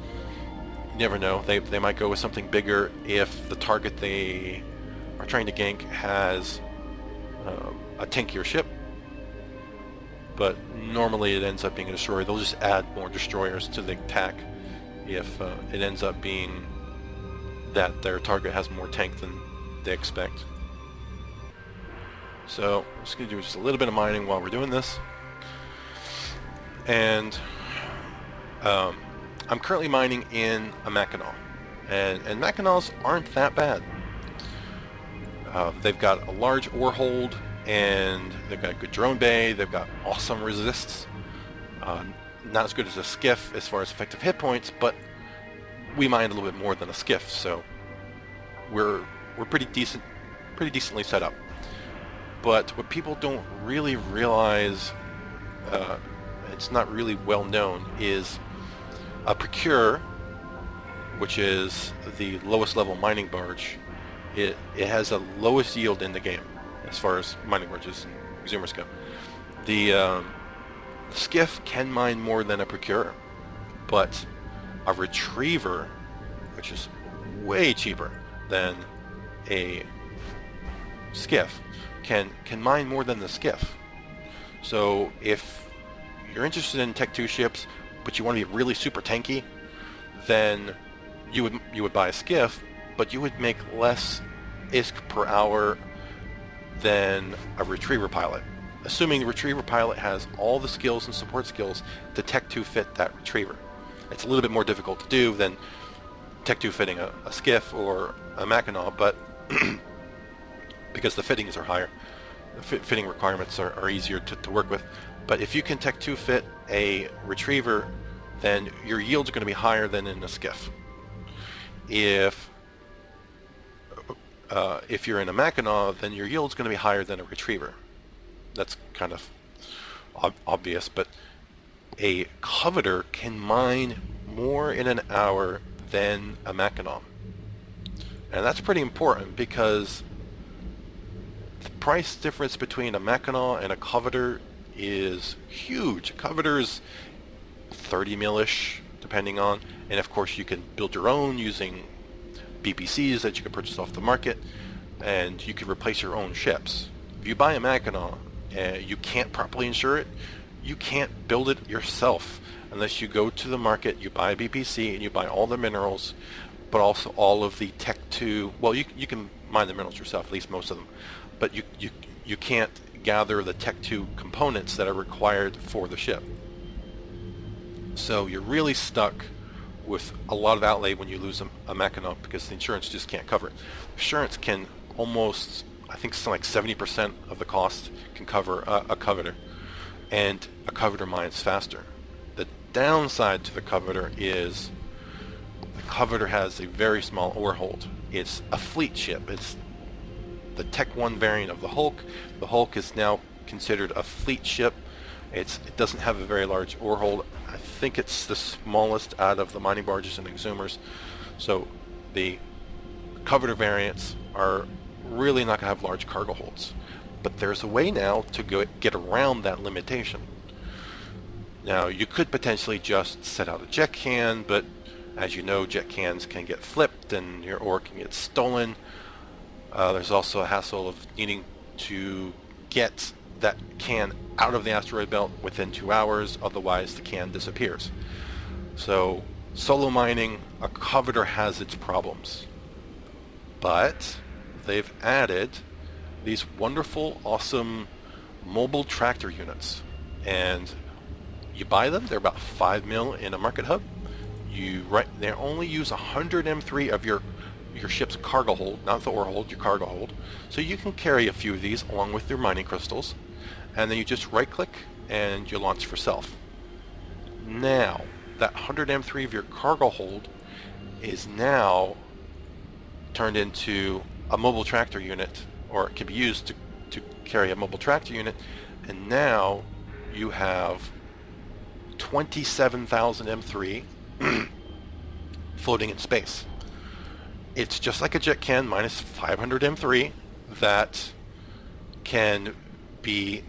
you never know. They might go with something bigger if the target they are trying to gank has a tankier ship. But normally it ends up being a destroyer. They'll just add more destroyers to the attack if it ends up being that their target has more tank than they expect. So I'm just going to do just a little bit of mining while we're doing this. And I'm currently mining in a Mackinac. And Mackinacs aren't that bad. They've got a large ore hold, and they've got a good drone bay, they've got awesome resists. Not as good as a skiff as far as effective hit points, but we mine a little bit more than a skiff, so we're pretty decently set up. But what people don't really realize, it's not really well known, is a Procure, which is the lowest level mining barge. It has the lowest yield in the game as far as mining barges and zoomers go. The skiff can mine more than a Procure, but a Retriever, which is way cheaper than a skiff, can mine more than the skiff. So if you're interested in Tech 2 ships, but you want to be really super tanky, then you would buy a skiff, but you would make less ISK per hour than a Retriever pilot, assuming the Retriever pilot has all the skills and support skills to Tech 2 fit that Retriever. It's a little bit more difficult to do than Tech 2 fitting a skiff or a Mackinac, but because the fittings are higher, the fitting requirements are easier to work with. But if you can Tech 2 fit a Retriever, then your yields are going to be higher than in a skiff. If you're in a Mackinac, then your yield's going to be higher than a Retriever. That's kind of obvious, but a Covetor can mine more in an hour than a Mackinac. And that's pretty important because the price difference between a Mackinac and a Covetor is huge. A Covetor is 30 mil-ish, depending on, and of course you can build your own using BPCs that you can purchase off the market, and you can replace your own ships. If you buy a Mackinac and you can't properly insure it, you can't build it yourself unless you go to the market, you buy a BPC, and you buy all the minerals, but also all of the Tech 2. Well, you can mine the minerals yourself, at least most of them, but you can't gather the Tech 2 components that are required for the ship. So you're really stuck with a lot of outlay when you lose a Mackinac because the insurance just can't cover it. Insurance can almost, I think something like 70% of the cost can cover a Covetor, and a Covetor mines faster. The downside to the Covetor is the Covetor has a very small ore hold. It's a fleet ship. It's the Tech 1 variant of the Hulk. The Hulk is now considered a fleet ship. It doesn't have a very large ore hold. I think it's the smallest out of the mining barges and exhumers. So the Covetor variants are really not going to have large cargo holds. But there's a way now to get around that limitation. Now you could potentially just set out a jet can, but as you know, jet cans can get flipped and your ore can get stolen. There's also a hassle of needing to get that can out of the asteroid belt within 2 hours, otherwise the can disappears. So solo mining, a Covetor has its problems, but they've added these wonderful, awesome mobile tractor units, and you buy them. They're about 5 mil in a market hub. They only use 100 M3 of your ship's cargo hold, not the ore hold, your cargo hold. So you can carry a few of these along with your mining crystals, and then you just right click and you launch for self. Now that 100 M3 of your cargo hold is now turned into a mobile tractor unit, or it can be used to carry a mobile tractor unit, and now you have 27,000 M3 floating in space. It's just like a jet can minus 500 M3 that can be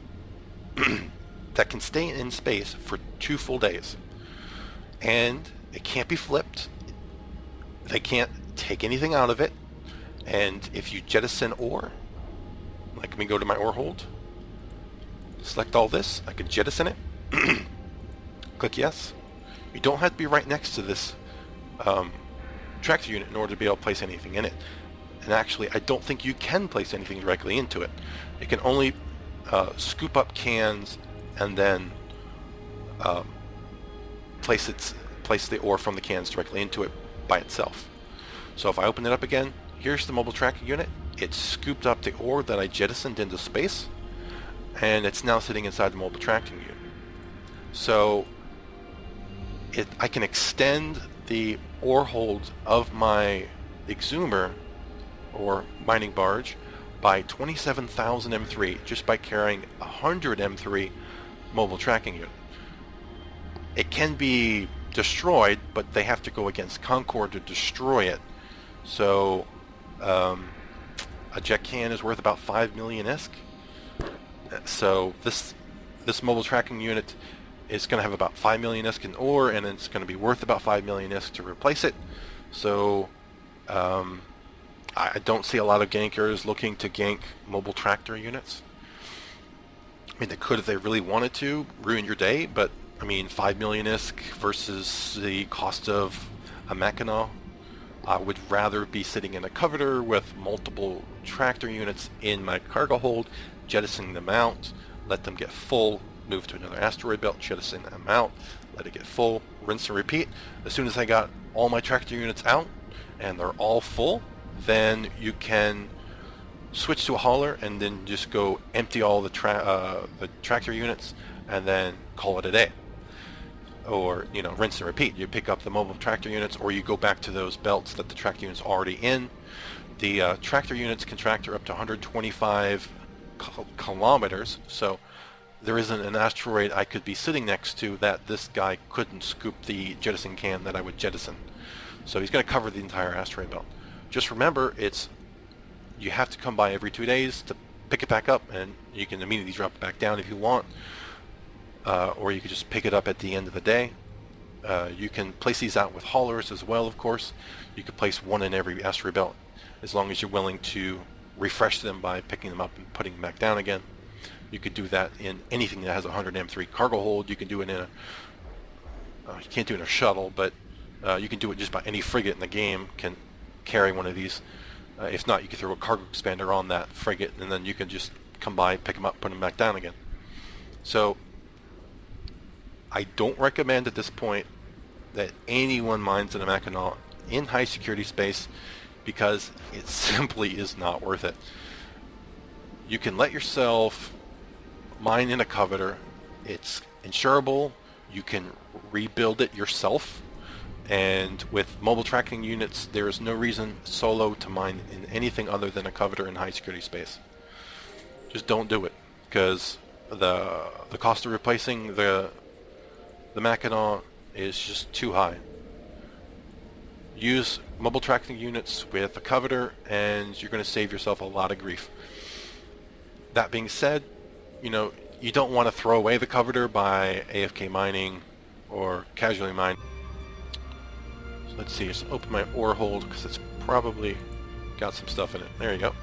that can stay in space for 2 full days, and it can't be flipped. They can't take anything out of it, and if you jettison ore, like, let me go to my ore hold, select all this, I can jettison it, click yes. You don't have to be right next to this tractor unit in order to be able to place anything in it. And actually, I don't think you can place anything directly into it. It can only scoop up cans and then place the ore from the cans directly into it by itself. So if I open it up again, here's the mobile tracking unit. It scooped up the ore that I jettisoned into space, and it's now sitting inside the mobile tracking unit. So I can extend the ore hold of my exhumer or mining barge by 27,000 M3 just by carrying 100 M3 mobile tracking unit. It can be destroyed, but they have to go against Concord to destroy it. So a jet can is worth about 5 million ISK. So this mobile tracking unit is going to have about 5 million ISK in ore, and it's going to be worth about 5 million ISK to replace it. So I don't see a lot of gankers looking to gank mobile tractor units. I mean, they could if they really wanted to ruin your day, but I mean, 5 million ISK versus the cost of a Mackinac. I would rather be sitting in a coveter with multiple tractor units in my cargo hold, jettisoning them out, let them get full, move to another asteroid belt, jettison them out, let it get full, rinse and repeat. As soon as I got all my tractor units out and they're all full, then you can switch to a hauler and then just go empty all the tractor units and then call it a day. Or, you know, rinse and repeat. You pick up the mobile tractor units, or you go back to those belts that the tractor unit's already in. The tractor units can tractor up to 125 kilometers, so there isn't an asteroid I could be sitting next to that this guy couldn't scoop the jettison can that I would jettison. So he's going to cover the entire asteroid belt. Just remember, you have to come by every 2 days to pick it back up, and you can immediately drop it back down if you want. Or you could just pick it up at the end of the day. You can place these out with haulers as well, of course. You could place one in every asteroid belt as long as you're willing to refresh them by picking them up and putting them back down again. You could do that in anything that has a 100 M3 cargo hold. You can do it in a you can't do it in a shuttle, but you can do it just by any frigate in the game can carry one of these. If not, you can throw a cargo expander on that frigate, and then you can just come by, pick them up, put them back down again. So I don't recommend at this point that anyone mines in a Mackinac in high security space, because it simply is not worth it. You can let yourself mine in a coveter. It's insurable. You can rebuild it yourself. And with mobile tracking units, there is no reason solo to mine in anything other than a coveter in high security space. Just don't do it, because the cost of replacing the Mackinac is just too high. Use mobile tracking units with a coveter, and you're going to save yourself a lot of grief. That being said, you know, you don't want to throw away the coveter by AFK mining or casually mining. So let's see, just open my ore hold because it's probably got some stuff in it. There you go.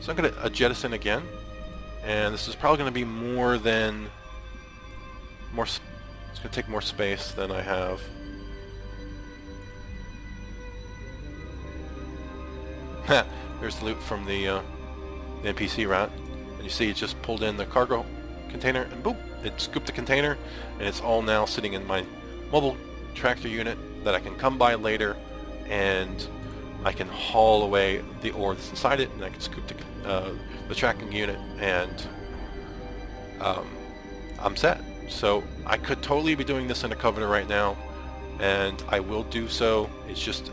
So I'm going to jettison again, and this is probably going to be it's going to take more space than I have. There's the loot from the NPC rat. And you see it just pulled in the cargo container, and boom, it scooped the container, and it's all now sitting in my mobile tractor unit that I can come by later, and I can haul away the ore that's inside it, and I can scoop the tracking unit, and I'm set. So I could totally be doing this in a coveter right now, and I will do so. It's just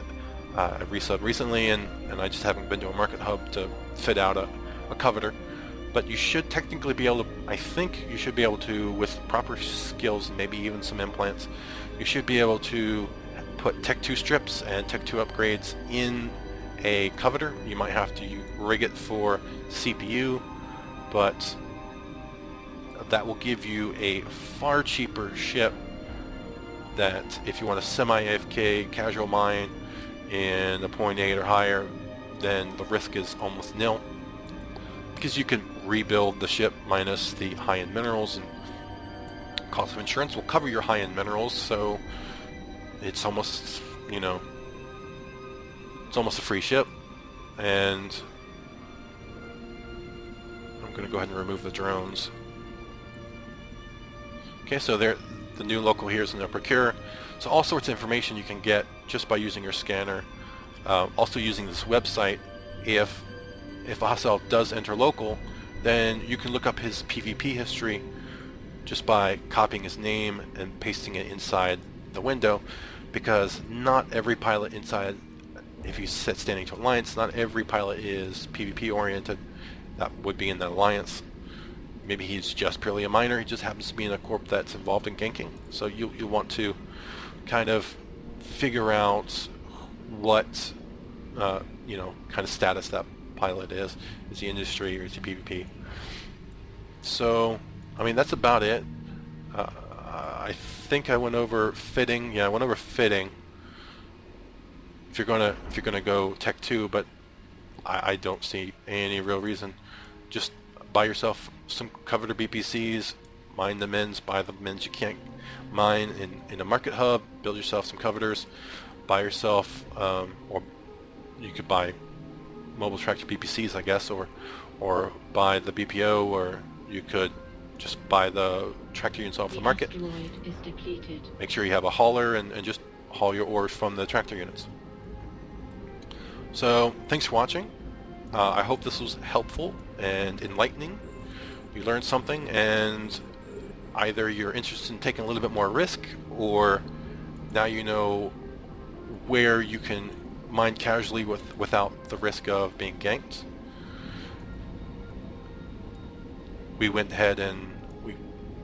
I resubbed recently, and I just haven't been to a market hub to fit out a coveter. But you should technically be able to, I think you should be able to, with proper skills and maybe even some implants, you should be able to put Tech 2 strips and Tech 2 upgrades in a coveter. You might have to rig it for CPU, but that will give you a far cheaper ship that if you want a semi-AFK casual mine in a 0.8 or higher, then the risk is almost nil, because you can rebuild the ship minus the high-end minerals, and cost of insurance will cover your high-end minerals, so it's almost, you know, it's almost a free ship. And I'm going to go ahead and remove the drones. Okay, so there, the new local here is in the procure. So all sorts of information you can get just by using your scanner. Also using this website, if a hostile does enter local, then you can look up his PvP history just by copying his name and pasting it inside the window, because not every pilot inside, if you set standing to alliance, not every pilot is PvP oriented. That would be in the alliance. Maybe he's just purely a miner, he just happens to be in a corp that's involved in ganking. So you want to kind of figure out what you know, kind of status that pilot is. Is he industry or is he PvP? So I mean, that's about it. I think I went over fitting. Yeah, I went over fitting. If you're gonna go Tech 2, but I don't see any real reason. Just buy yourself some coveter BPCs, mine the mins, buy the mins you can't mine in a market hub, build yourself some coveters, buy yourself, or you could buy mobile tractor BPCs, I guess, or buy the BPO, or you could just buy the tractor units off the market. Asteroid is depleted. Make sure you have a hauler and just haul your ores from the tractor units. So thanks for watching. I hope this was helpful and enlightening. You learned something, and either you're interested in taking a little bit more risk, or now you know where you can mine casually without the risk of being ganked. We went ahead and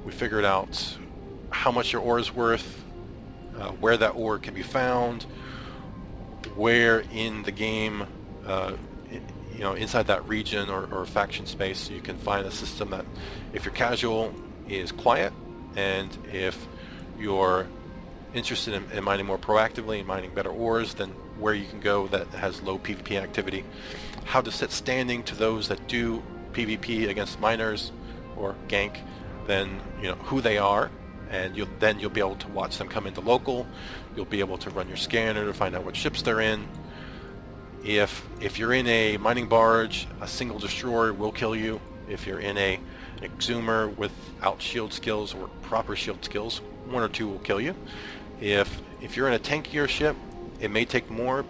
we figured out how much your ore is worth, where that ore can be found, where in the game, you know, inside that region or faction space, you can find a system that, if you're casual, is quiet, and if you're interested in mining more proactively and mining better ores, then where you can go that has low PvP activity, how to set standing to those that do PvP against miners or gank, then you know who they are, and you'll be able to watch them come into local. You'll be able to run your scanner to find out what ships they're in. If you're in a mining barge, a single destroyer will kill you. If you're in an exhumer without shield skills or proper shield skills, one or two will kill you. If you're in a tankier ship, it may take more,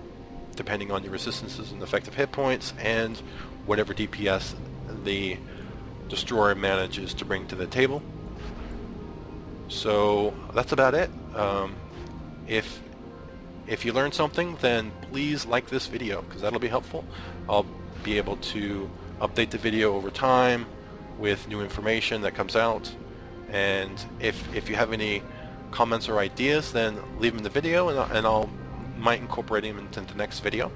depending on your resistances and effective hit points and whatever DPS the destroyer manages to bring to the table. So that's about it. If you learned something, then please like this video, because that'll be helpful. I'll be able to update the video over time with new information that comes out. And if you have any comments or ideas, then leave them in the video, and I'll might incorporate them into the next video.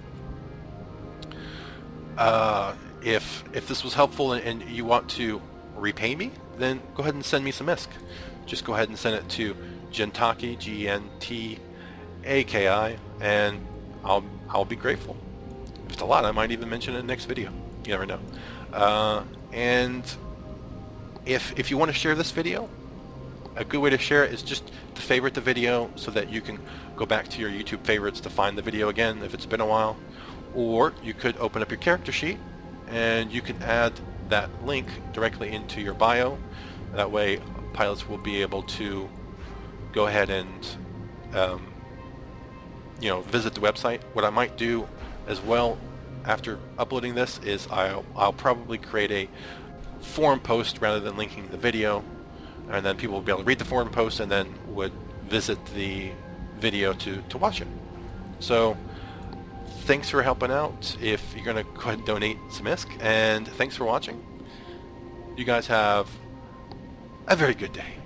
If this was helpful and you want to repay me, then go ahead and send me some ISK. Just go ahead and send it to Gentaki, Gentaki, and I'll be grateful. If it's a lot, I might even mention it in the next video. You never know. And if you want to share this video, a good way to share it is just to favorite the video, so that you can go back to your YouTube favorites to find the video again if it's been a while. Or you could open up your character sheet and you can add that link directly into your bio. That way pilots will be able to go ahead and you know, visit the website. What I might do as well after uploading this is I'll probably create a forum post rather than linking the video, and then people will be able to read the forum post and then would visit the video to watch it. So thanks for helping out. If you're gonna go ahead and donate some ISK, and thanks for watching. You guys have a very good day.